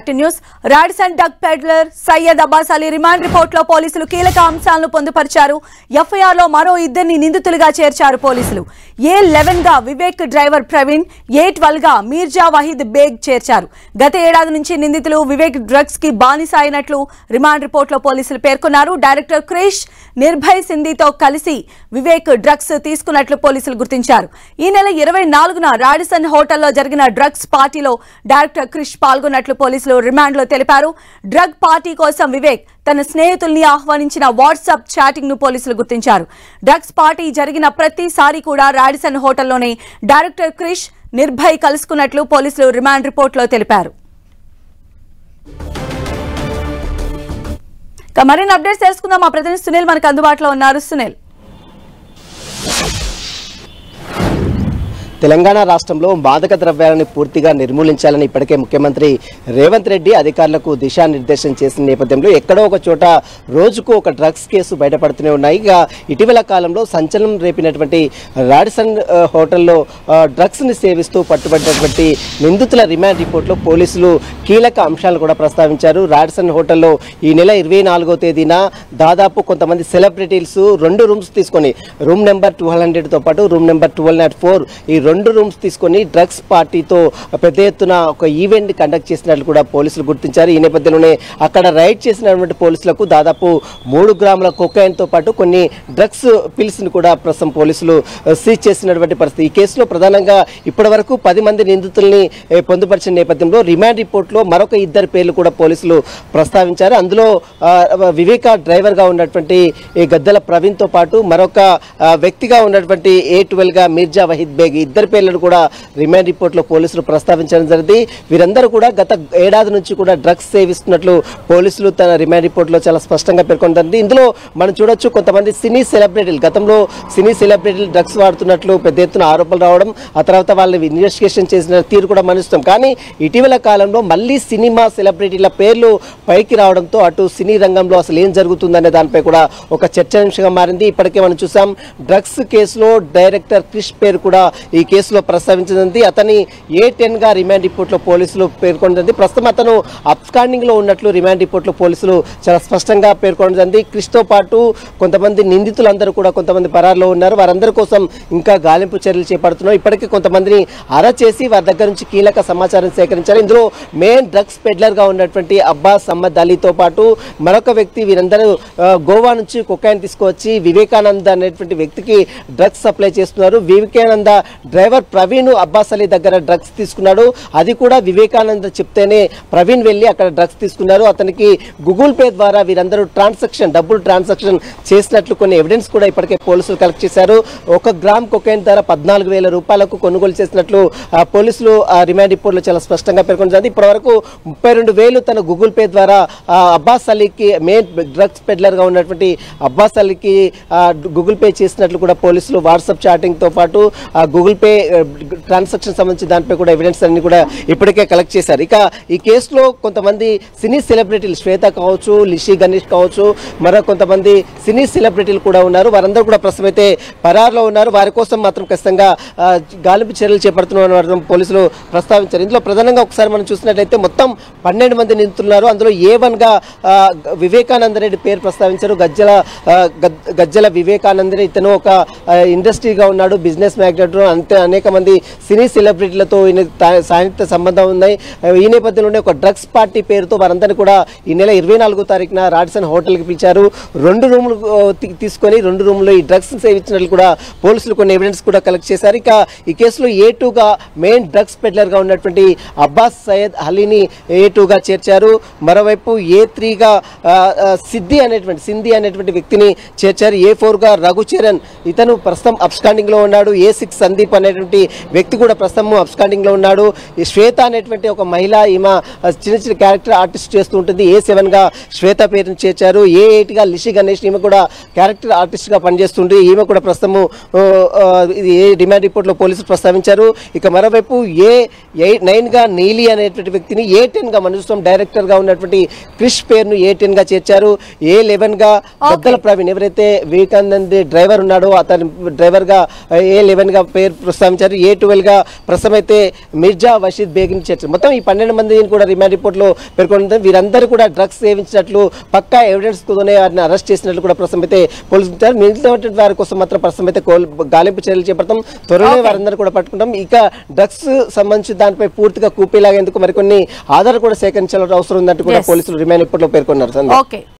Back to news. Radisson drug peddler Syed Abbas Ali remand report లో పోలీసులు కీలక అంశాలను పొందుపరిచారు. ఎఫ్ఐఆర్ లో మరో ఇద్దరిని నిందితులుగా చేర్చారు పోలీసులు. A11 గా వివేక్ డ్రైవర్ ప్రవీణ్, A12 గా మీర్జా వహీద్ బేగ్ చేర్చారు. గత ఏడాది నుంచి నిందితులు వివేక్ డ్రగ్స్ కి బానిస అయినట్లు రిమాండ్ రిపోర్ట్ లో పోలీసులు పేర్కొన్నారు. డైరెక్టర్ క్రిష్ నిర్భయ్ సింధీతో కలిసి వివేక్ డ్రగ్స్ తీసుకున్నట్లు పోలీసులు గుర్తించారు. ఈ నెల 24న రాడిసన్ హోటల్లో జరిగిన డ్రగ్స్ పార్టీలో డైరెక్టర్ క్రిష్ పాల్గొన్నట్లు పోలీసులు రిమాండ్ లో తెలిపారు. డ్రగ్ పార్టీ కోసం వివేక్ తన స్నేహితుల్ని ఆహ్వానించిన వాట్సాప్ చాటింగ్ ను పోలీసులు గుర్తించారు. డ్రగ్స్ పార్టీ జరిగిన ప్రతిసారి కూడా రాడిసన్ హోటల్లోనే డైరెక్టర్ క్రిష్ నిర్భయ్ కలుసుకున్నట్లు పోలీసులు రిమాండ్ రిపోర్ట్ లో తెలిపారు. మరిన్ని అప్డేట్స్ తెలుసుకుందాం. మా ప్రతినిధి సునీల్ మనకు అందుబాటులో ఉన్నారు. సునీల్, తెలంగాణ రాష్ట్రంలో మాదక ద్రవ్యాలను పూర్తిగా నిర్మూలించాలని ఇప్పటికే ముఖ్యమంత్రి రేవంత్ రెడ్డి అధికారులకు దిశానిర్దేశం చేసిన నేపథ్యంలో ఎక్కడో ఒక చోట రోజుకు ఒక డ్రగ్స్ కేసు బయటపడుతూనే ఉన్నాయి. ఇక ఇటీవల కాలంలో సంచలనం రేపినటువంటి రాడిసన్ హోటల్లో డ్రగ్స్ ని సేవిస్తూ పట్టుబడినటువంటి నిందితుల రిమాండ్ రిపోర్ట్లో పోలీసులు కీలక అంశాలు కూడా ప్రస్తావించారు. రాడిసన్ హోటల్లో ఈ నెల 24వ తేదీన దాదాపు కొంతమంది సెలబ్రిటీస్ 2 రూమ్స్ తీసుకొని రూమ్ నెంబర్ 200తో పాటు రూమ్ నెంబర్ 1204 ఈ 2 రూమ్స్ తీసుకొని డ్రగ్స్ పార్టీతో పెద్ద ఎత్తున ఒక ఈవెంట్ కండక్ట్ చేసినట్లు కూడా పోలీసులు గుర్తించారు. ఈ నేపథ్యంలోనే అక్కడ రైడ్ చేసినటువంటి పోలీసులకు దాదాపు 3 గ్రాముల కొకైన్ తో పాటు కొన్ని డ్రగ్స్ పిల్స్ ని కూడా ప్రస్తుతం పోలీసులు సీజ్ చేసినటువంటి పరిస్థితి. ఈ కేసులో ప్రధానంగా ఇప్పటి వరకు 10 మంది నిందితుల్ని పొందుపరిచిన నేపథ్యంలో రిమాండ్ రిపోర్ట్ లో మరొక 2 పేర్లు కూడా పోలీసులు ప్రస్తావించారు. అందులో వివేక డ్రైవర్ గా ఉన్నటువంటి గద్దల ప్రవీణ్ తో పాటు మరొక వ్యక్తిగా ఉన్నటువంటి A12 గా మీర్జా వహీద్ బేగ్ పేర్లను కూడా రిమాండ్ రిపోర్ట్ లో పోలీసులు ప్రస్తావించడం జరిగింది. వీరందరూ కూడా గత ఏడాది నుంచి కూడా డ్రగ్స్ సేవిస్తున్నట్లు పోలీసులు తన రిమాండ్ రిపోర్ట్ లో చాలా స్పష్టంగా పేర్కొంటుంది. ఇందులో మనం చూడొచ్చు కొంతమంది సినీ సెలబ్రిటీలు గతంలో సినీ సెలబ్రిటీలు డ్రగ్స్ వాడుతున్నట్లు పెద్ద ఎత్తున ఆరోపణలు రావడం, ఆ తర్వాత వాళ్ళని ఇన్వెస్టిగేషన్ చేసిన తీరు కూడా మనిస్తాం. కానీ ఇటీవల కాలంలో మళ్ళీ సినిమా సెలబ్రిటీల పేర్లు పైకి రావడంతో అటు సినీ రంగంలో అసలు ఏం జరుగుతుందనే దానిపై కూడా ఒక చర్చాంశంగా మారింది. ఇప్పటికే మనం చూసాం డ్రగ్స్ కేసులో డైరెక్టర్ క్రిష్ పేరు కూడా ఈ కేసులో ప్రస్తావించింది. అతని A10 గా రిమాండ్ రిపోర్ట్ లో పోలీసులు పేర్కొంటుంది. ప్రస్తుతం అతను అబ్స్కాండింగ్ లో ఉన్నట్లు రిమాండ్ రిపోర్ట్ లో పోలీసులు చాలా స్పష్టంగా పేర్కొంటుంది. క్రిష్ తో పాటు కొంతమంది నిందితులందరూ కూడా కొంతమంది పరారులో ఉన్నారు. వారందరి కోసం ఇంకా గాలింపు చర్యలు చేపడుతున్నారు. ఇప్పటికే కొంతమందిని అరెస్ట్ చేసి వారి దగ్గర నుంచి కీలక సమాచారం సేకరించారు. ఇందులో మెయిన్ డ్రగ్స్ పెడ్లర్ గా ఉన్నటువంటి అబ్బాస్ అహ్మద్ అలీతో పాటు మరొక వ్యక్తి, వీరందరూ గోవా నుంచి కొకైన్ తీసుకువచ్చి వివేకానంద అనేటువంటి వ్యక్తికి డ్రగ్స్ సప్లై చేస్తున్నారు. వివేకానంద డ్రైవర్ ప్రవీణ్ అబ్బాస్ అలీ దగ్గర డ్రగ్స్ తీసుకున్నాడు. అది కూడా వివేకానంద చెప్తేనే ప్రవీణ్ వెళ్ళి అక్కడ డ్రగ్స్ తీసుకున్నారు. అతనికి గూగుల్ పే ద్వారా వీరందరూ డబ్బులు ట్రాన్సాక్షన్ చేసినట్లు కొన్ని ఎవిడెన్స్ కూడా ఇప్పటికే పోలీసులు కలెక్ట్ చేశారు. 1 గ్రామ్ కొకైన్ ధర 14,000 రూపాయలకు కొనుగోలు చేసినట్లు పోలీసులు రిమాండ్ రిపోర్ట్ లో చాలా స్పష్టంగా పేర్కొంది. ఇప్పటి వరకు 32,000 తన గూగుల్ పే ద్వారా అబ్బాస్ అలీకి, మెయిన్ డ్రగ్స్ పెడ్లర్ గా ఉన్నటువంటి అబ్బాస్ అలీకి గూగుల్ పే చేసినట్లు కూడా పోలీసులు వాట్సాప్ చాటింగ్ తో పాటు గూగుల్ పే ట్రాన్సాక్షన్ సంబంధించి దానిపై కూడా ఎవిడెన్స్ అన్ని కూడా ఇప్పటికే కలెక్ట్ చేశారు. ఇక ఈ కేసులో కొంతమంది సినీ సెలబ్రిటీలు, శ్వేత కావచ్చు, లిషి గణేష్ కావచ్చు, మరో కొంతమంది సినీ సెలబ్రిటీలు కూడా ఉన్నారు. వారందరూ కూడా ప్రస్తుతం అయితే పరారులో ఉన్నారు. వారి కోసం మాత్రం ఖచ్చితంగా గాలింపు చర్యలు చేపడుతున్న పోలీసులు ప్రస్తావించారు. ఇందులో ప్రధానంగా ఒకసారి మనం చూసినట్లయితే మొత్తం 12 మంది నిందితున్నారు. అందులో A1 గా వివేకానంద రెడ్డి పేరు ప్రస్తావించారు. గజ్జల వివేకానంద రెడ్డి. ఇతను ఒక ఇండస్ట్రీగా ఉన్నాడు, బిజినెస్ మ్యాగ్నెట్. అంతే అనేక మంది సినీ సెలబ్రిటీలతో సాన్నిహిత్య సంబంధం ఉన్నాయి. ఈ నేపథ్యంలోనే ఒక డ్రగ్స్ పార్టీ పేరుతో వారందరినీ కూడా ఈ నెల 24వ తారీఖున రాడిసన్ హోటల్కి పిలిచారు. 2 రూములు తీసుకొని 2 రూముల్లో ఈ డ్రగ్స్ సేవించినట్లు కూడా పోలీసులు కొన్ని ఎవిడెన్స్ కూడా కలెక్ట్ చేశారు. ఇక ఈ కేసులో A2 గా మెయిన్ డ్రగ్స్ పెడ్లర్ గా ఉన్నటువంటి అబ్బాస్ సయ్యద్ అలీని A2 గా చేర్చారు. మరోవైపు A3 గా సింధీ అనేటువంటి వ్యక్తిని చేర్చారు. A4 గా రఘుచరణ్, ఇతను ప్రస్తుతం అబ్స్కాండింగ్ లో ఉన్నాడు. A6 సందీప్ అనేటువంటి వ్యక్తి కూడా ప్రస్తుతం అబ్స్కాండింగ్ లో ఉన్నాడు. ఈ శ్వేత అనేటువంటి ఒక మహిళ, ఈమె చిన్న క్యారెక్టర్ ఆర్టిస్ట్ చేస్తూ ఉంటుంది. A7 గా శ్వేత పేరును చేర్చారు. A8 గా లిషి గణేష్, ఈమె కూడా క్యారెక్టర్ ఆర్టిస్ట్ గా పనిచేస్తుంది. ఈమె కూడా ప్రస్తుతం రిమాండ్ రిపోర్ట్ లో పోలీసులు ప్రస్తావించారు. ఇక మరోవైపు A9 గా నీలి అనేటువంటి వ్యక్తిని, A10 గా మనం డైరెక్టర్ గా ఉన్నటువంటి క్రిష్ పేరును A10 గా చేర్చారు. A11 గా గద్దల ప్రవీణ్, ఎవరైతే వివేకానంద్ డ్రైవర్ ఉన్నాడో అతని డ్రైవర్ గా A11 గా పేరు ప్రస్తావించారు. A12 గా ప్రస్తుతం అయితే మిర్జా వషీద్ బేగిని చేర్చారు. మొత్తం ఈ 12 మందిని కూడా రిమాండ్ రిపోర్ట్లో పేర్కొంటుంది. వీరందరూ కూడా డ్రగ్స్ సేవించినట్లు పక్కా ఎవిడెన్స్ తోనే వారిని అరెస్ట్ చేసినట్లు కూడా ప్రస్తుతం అయితే పోలీసులు మిగిలిన వారి కోసం మాత్రం ప్రస్తుతం అయితే గాలింపు చర్యలు చేపడతాం. త్వరలో వారందరూ కూడా పట్టుకుంటాం. ఇక డ్రగ్స్ సంబంధించి దానిపై పూర్తిగా కూపీలాగేందుకు మరికొన్ని ఆధారాలు కూడా సేకరించాల్సిన అవసరం ఉందంటూ కూడా పోలీసులు రిమాండ్ రిపోర్ట్లో పేర్కొన్నారు.